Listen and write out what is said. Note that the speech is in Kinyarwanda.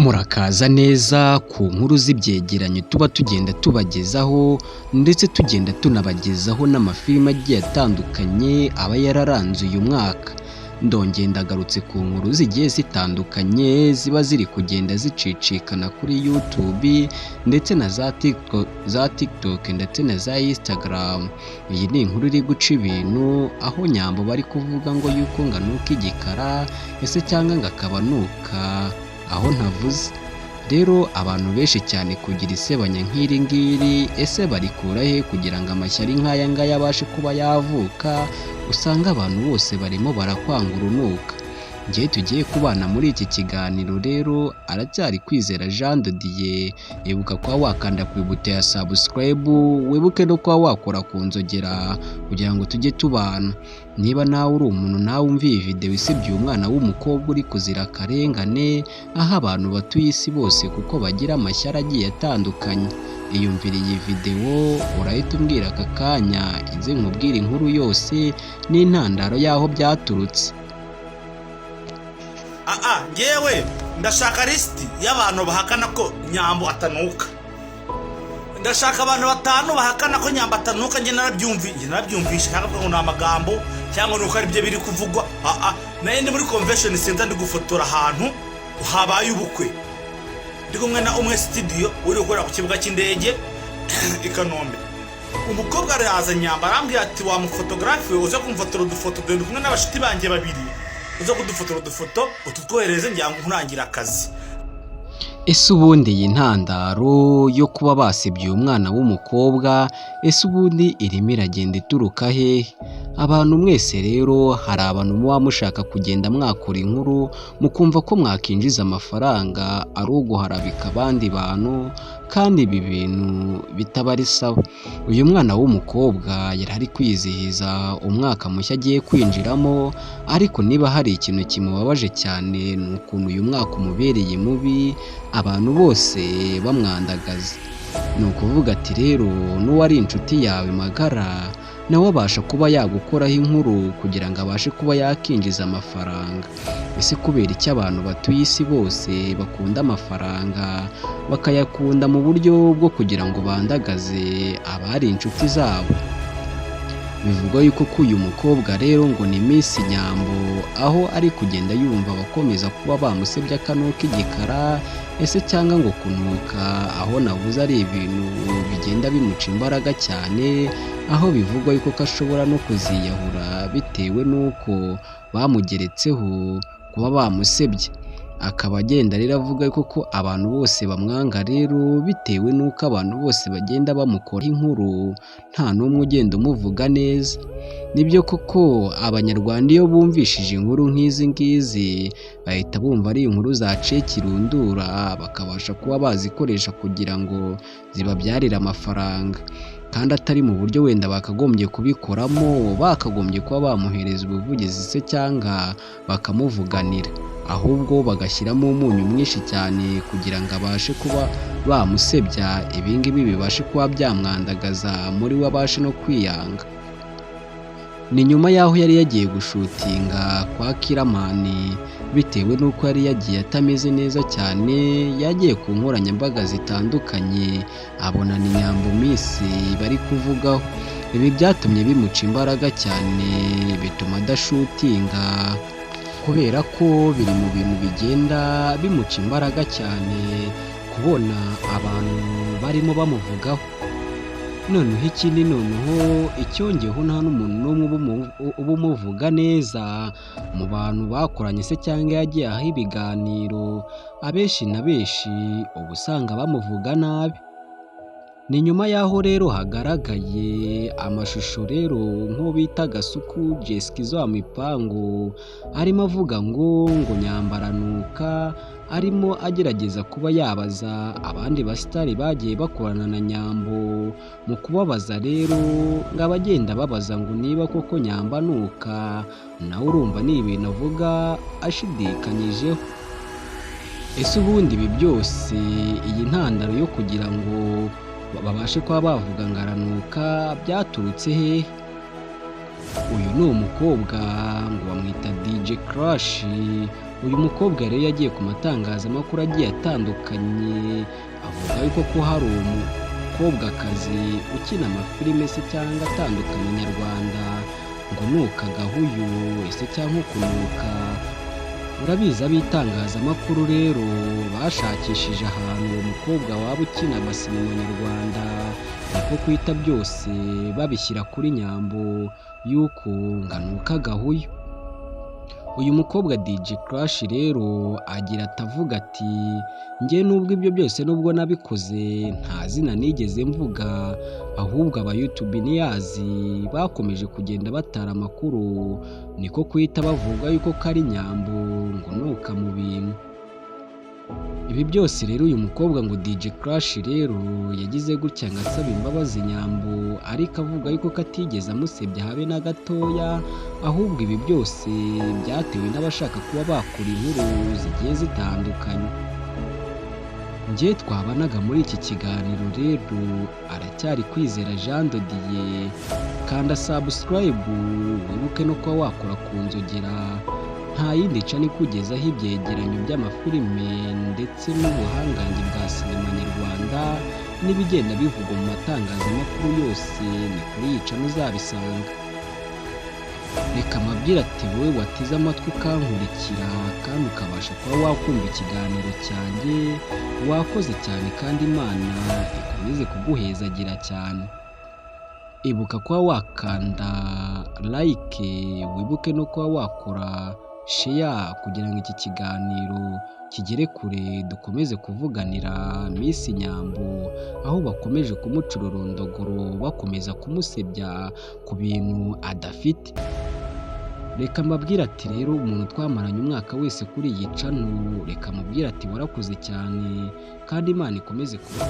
Murakaza neza ku nkuru z'ibyegeranyo tuba tugenda tubagezaho ndetse tugenda tunabagezaho n'amafilime agiye atandukanye aba yararanze uyu mwaka. Ndongeye ndagarutse ku nkuru zigiye zitandukanye ziba ziri kugenda zicicikana kuri YouTube ndetse na za TikTok ndetse na za Instagram. Iyi ni inkuru iri guca ibintu aho Nyambo bari kuvuga ngo yuko nganuka igikara ese cyangwa ngo akabanuka aho ntavuze. Rero abantu benshi cyane kugira isebanya nk'iri ngiri ese barikura he kugira ngo amashyari nk'aya ngaya abashe kuba yavuka? Usanga abantu bose barimo barakwanga urunuka. Njye tugiye kubana muri iki kiganiro rero aracyari Kwizera Jean de Dieu. Ibuka kuba wakanda ku ibuto ya subscribe, wibuke no kuba wakora ku nzogera kugira ngo tujye tubana. Niba nawe uri umuntu nawe umviye video isebya umwana w'umukobwa uri kuzira akarengane, aho abantu batuye isi bose kuko bagira amashyari agiye atandukanye, iyumvire iyi video urahita umbwira aka kanya inze nkubwire inkuru yose n'intandaro y'aho byaturutse. Ngewe ndashaka lisiti y'abantu bahakana ko Nyambo atanuka. Ndashaka abantu 5 bahakana ko Nyambo atanuka. Nge narabyumvisha cyangwa ngo ni amagambo cyangwa nuko ari byo biri kuvugwa. Naye ndi muri convention center ndi gufotora ahantu habaye ubukwe, ndi kumwe na umwe studio uri gukora ku kibuga cy'indege i Kanombe. Umukobwa araza Nyambo arambwira ati wa mufotographe uza kumfotora udufoto ndi kumwe n'abashiti banjye babiri, uza kudufotora udufoto ututwohereze ngira ngo nkurangira akazi. Ese ubundi iyi ntandaro yo kuba basebye umwana w'umukobwa ese ubundi irimo iragenda ituruka hehe? Abantu mwese rero hari abantu muba mushaka kugenda mwakora inkuru mukumva ko mwakinjiza amafaranga ari uguharabika abandi bantu, kandi ibi bintu bitaba ari sawa. Uyu mwana w'umukobwa yari ari kwizihiza umwaka mushya agiye kwinjiramo, ariko niba hari ikintu kimubabaje cyane ni ukuntu uyu mwaka umubereye mubi, abantu bose bamwandagaza. Ni ukuvuga ati rero n'uwari inshuti yawe magara nawe abasha kuba yagukoraho inkuru kugira ngo abashe kuba yakinjiza amafaranga. Ese kubera iki abantu batuye isi bose bakunda amafaranga, bakayakunda mu buryo bwo kugira ngo bandagaze abari inshuti zabo? Bivugwa yuko uyu mukobwa rero ngo ni Miss Nyambo, aho ari kugenda yumva abakomeza kuba bamusebya akanuka igikara ese cyangwa ngo kunuka aho navuze ari ibintu bigenda bimuca imbaraga cyane, aho bivugwa yuko ashobora no kuziyahura bitewe n'uko bamugeretseho kuba bamusebye. Akaba agenda rero avuga ko abantu bose bamwanga rero bitewe n'uko abantu bose bagenda bamukora inkuru nta n'umwe ugenda umuvuga neza. Nibyo koko abanyarwanda iyo bumvishije inkuru nk'izi ngizi bahita bumva ari inkuru zaciye kirundura, bakabasha kuba bazikoresha kugira ngo zibabyarire amafaranga, kandi atari mu buryo wenda bakagombye kubikoramo. Bakagombye kuba bamuhereza ubuvugizi se cyangwa bakamuvuganira, ahubwo bagashyiramo umunyu mwinshi cyane kugira ngo abashe kuba bamusebya, ibingibi bibashe kuba byamwandagaza muri we abashe no kwiyanga. Ni nyuma y'aho yari yagiye gushutinga kwa Kiramani, bitewe n'uko yari yagiye atameze neza cyane, yagiye ku nkoranyambaga zitandukanye abona ni Nyambo Miss bari kuvugaho. Ibi byatumye bimuca imbaraga cyane bituma adashutinga, kubera ko biri mu bintu bigenda bimuca imbaraga cyane kubona abantu barimo bamuvugaho. Noneho ikindi icyongeyeho nta n'umuntu n'umwe uba umuvuga neza mu bantu bakoranye se cyangwa yagiye aho ibiganiro, abenshi na benshi uba usanga bamuvuga nabi. Ni nyuma y'aho rero hagaragaye amashusho rero nk'uwo bita Gasuku Jessica wa Mipango arimo avuga ngo Nyambo aranuka, arimo agerageza kuba yabaza abandi basitari bagiye bakorana na Nyambo. Mu kubabaza rero ngo abagenda babaza ngo niba koko Nyambo anuka, nawe urumva ni ibintu avuga ashidikanyijeho. Ese ubundi ibi byose, iyi ntandaro yo kugira ngo babashe kuba bavuga ngo aranuka byaturutse hehe? Uyu ni umukobwa ngo bamwita DJ Crush, Uyu mukobwa rero yagiye ku matangazamakuru agiye atandukanye avuga yuko ko hari umukobwakazi ukina amafilime se cyangwa atandukanye nyarwanda ngo nuka gahuyu ese cyangwa kunuka. Urabizi ab'itangazamakuru rero bashakishije ahantu uwo mukobwa waba ukina amasinema nyarwanda niko kwita byose babishyira kuri Nyambo yuko nganuka gahuyu. Uyu mukobwa DJ Crash rero agira atavuga ati njye nubwo ibyo byose nubwo nabikoze nta zina nigeze mvuga, ahubwo aba YouTube niyazi bakomeje kugenda batara amakuru niko kwita bavuga yuko kari Nyambo ngo nuka mu bintu. Ibi byose rero uyu mukobwa ngo DJ Crash rero yagize gutya ngo asaba imbabazi Nyambo ariko avuga yuko katigeze amusebya habe na gatoya, ahubwo ibi byose byatewe n'abashaka kuba bakora inkuru zigiye zitandukanye. Njye twabanaga muri iki kiganiro rero aracyari Kwizera Jean de Dieu, kanda subscribe wibuke no kuba wakora ku nzogera, nta yindi ca nikugezaho ibyegeranyo by'amafilime ndetse n'ubuhangange bwa sinema nyarwanda n'ibigenda bivugwa mu matangazamakuru yose ni kuri iyi cano uzabisanga. Reka mabwire ati wowe wateze amatwi ukankurikira kandi ukabasha kuba wakumva ikiganiro cyanjye, wakoze cyane kandi Imana ikomeze kuguhezagira cyane. Ibuka kuba wakanda like, wibuke no kuba wakora share kugira ngo iki kiganiro kigere kure, dukomeze kuvuganira Miss Nyambo aho bakomeje kumucurorondogoro bakomeza kumusebya ku bintu adafite. Reka mbabwire ati rero umuntu twamaranye umwaka wese kuri iyi cano, reka mubwire ati warakoze cyane kandi Imana ikomeze kuba